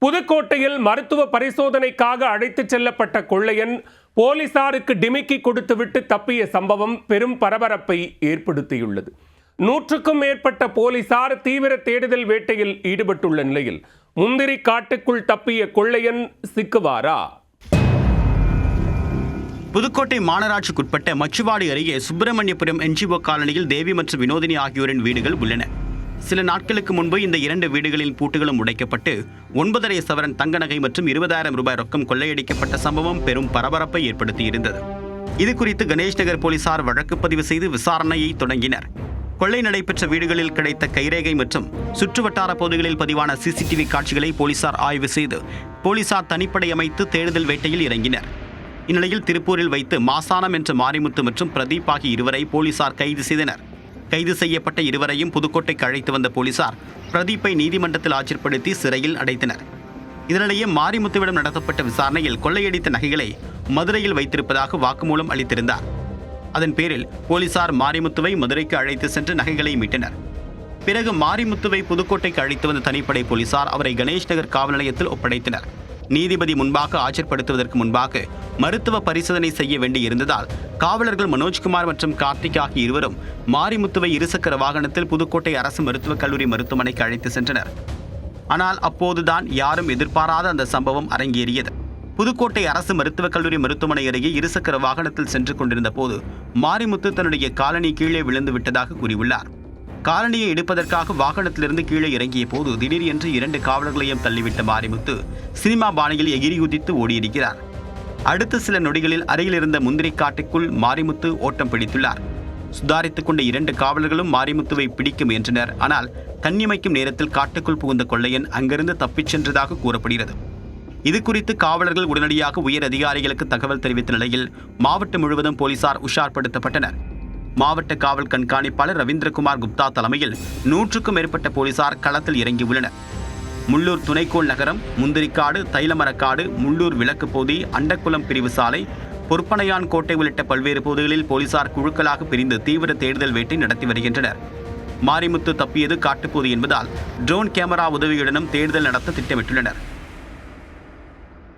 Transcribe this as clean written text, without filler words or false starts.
புதுக்கோட்டையில் மருத்துவ பரிசோதனைக்காக அழைத்துச் செல்லப்பட்ட கொள்ளையன் போலீசாருக்கு டிமிக்கி கொடுத்துவிட்டு தப்பிய சம்பவம் பெரும் பரபரப்பை ஏற்படுத்தியுள்ளது. 100க்கும் மேற்பட்ட போலீசார் தீவிர தேடுதல் வேட்டையில் ஈடுபட்டுள்ள நிலையில் முந்திரி காட்டுக்குள் தப்பிய கொள்ளையன் சிக்குவாரா? புதுக்கோட்டை மாநகராட்சிக்குட்பட்ட மச்சுவாடி அருகே சுப்பிரமணியபுரம் என்ஜிஓ காலனியில் தேவி மற்றும் வினோதினி ஆகியோரின் வீடுகள் உள்ளன. சில நாட்களுக்கு முன்பு இந்த 2 வீடுகளின் பூட்டுகளும் உடைக்கப்பட்டு 9.5 சவரன் தங்க நகை மற்றும் 20,000 ரூபாய் ரொக்கம் கொள்ளையடிக்கப்பட்ட சம்பவம் பெரும் பரபரப்பை ஏற்படுத்தியிருந்தது. இது குறித்து கணேஷ் நகர் போலீசார் வழக்கு பதிவு செய்து விசாரணையை தொடங்கினர். கொள்ளை நடைபெற்ற வீடுகளில் கிடைத்த கைரேகை மற்றும் சுற்றுவட்டார பகுதிகளில் பதிவான சிசிடிவி காட்சிகளை போலீசார் ஆய்வு செய்து போலீசார் தனிப்படை அமைத்து தேடுதல் வேட்டையில் இறங்கினர். இந்நிலையில் திருப்பூரில் வைத்து மாசானம் என்ற மாரிமுத்து மற்றும் பிரதீப் ஆகிய இருவரை போலீசார் கைது செய்தனர். கைது செய்யப்பட்ட இருவரையும் புதுக்கோட்டைக்கு அழைத்து வந்த போலீசார் பிரதீப்பை நீதிமன்றத்தில் ஆஜர்படுத்தி சிறையில் அடைத்தனர். இதனிடையே மாரிமுத்துவிடம் நடத்தப்பட்ட விசாரணையில் கொள்ளையடித்த நகைகளை மதுரையில் வைத்திருப்பதாக வாக்குமூலம் அளித்திருந்தார். அதன் பேரில் போலீசார் மாரிமுத்துவை மதுரைக்கு அழைத்து சென்று நகைகளை மீட்டனர். பிறகு மாரிமுத்துவை புதுக்கோட்டைக்கு அழைத்து வந்த தனிப்படை போலீசார் அவரை கணேஷ் நகர் காவல் நிலையத்தில் ஒப்படைத்தனர். நீதிபதி முன்பாக ஆஜர்படுத்துவதற்கு முன்பாக மருத்துவ பரிசோதனை செய்ய வேண்டியிருந்ததால் காவலர்கள் மனோஜ்குமார் மற்றும் கார்த்திக் ஆகிய இருவரும் மாரிமுத்துவை இருசக்கர வாகனத்தில் புதுக்கோட்டை அரசு மருத்துவக் கல்லூரி மருத்துவமனைக்கு அழைத்து சென்றனர். ஆனால் அப்போதுதான் யாரும் எதிர்பாராத அந்த சம்பவம் அரங்கேறியது. புதுக்கோட்டை அரசு மருத்துவக் கல்லூரி மருத்துவமனை அருகே இருசக்கர வாகனத்தில் சென்று கொண்டிருந்த போது மாரிமுத்து தன்னுடைய காலனி கீழே விழுந்து விட்டதாக கூறியுள்ளார். காலனியை எடுப்பதற்காக வாகனத்திலிருந்து கீழே இறங்கிய போது திடீரென்று 2 காவலர்களையும் தள்ளிவிட்ட மாரிமுத்து சினிமா பாணியில் எகிரி குதித்து ஓடியிருக்கிறார். அடுத்த சில நொடிகளில் அருகில் இருந்த முந்திரி காட்டுக்குள் மாரிமுத்து ஓட்டம் பிடித்துள்ளார். சுதாரித்துக் கொண்ட 2 காவலர்களும் மாரிமுத்துவை பிடிக்க முயன்றனர். ஆனால் கண்ணிமைக்கும் நேரத்தில் காட்டுக்குள் புகுந்த கொள்ளையன் அங்கிருந்து தப்பிச் சென்றதாக கூறப்படுகிறது. இது குறித்து காவலர்கள் உடனடியாக உயர் அதிகாரிகளுக்கு தகவல் தெரிவித்த நிலையில் மாவட்டம் முழுவதும் போலீசார் உஷார்படுத்தப்பட்டனர். மாவட்ட காவல் கண்காணிப்பாளர் ரவீந்திரகுமார் குப்தா தலைமையில் 100க்கும் மேற்பட்ட போலீசார் களத்தில் இறங்கியுள்ளனர். முள்ளூர் துணைக்கோள் நகரம், முந்திரிக்காடு, தைலமரக்காடு, முள்ளூர் விளக்கு பகுதி, அண்டக்குளம் பிரிவு சாலை, பொற்பனையான் கோட்டை உள்ளிட்ட பல்வேறு பகுதிகளில் போலீசார் குழுக்களாக பிரிந்து தீவிர தேடுதல் வேட்டை நடத்தி வருகின்றனர். மாரிமுத்து தப்பியது காட்டுப்பகுதி என்பதால் ட்ரோன் கேமரா உதவியுடனும் தேடுதல் நடத்த திட்டமிட்டுள்ளனர்.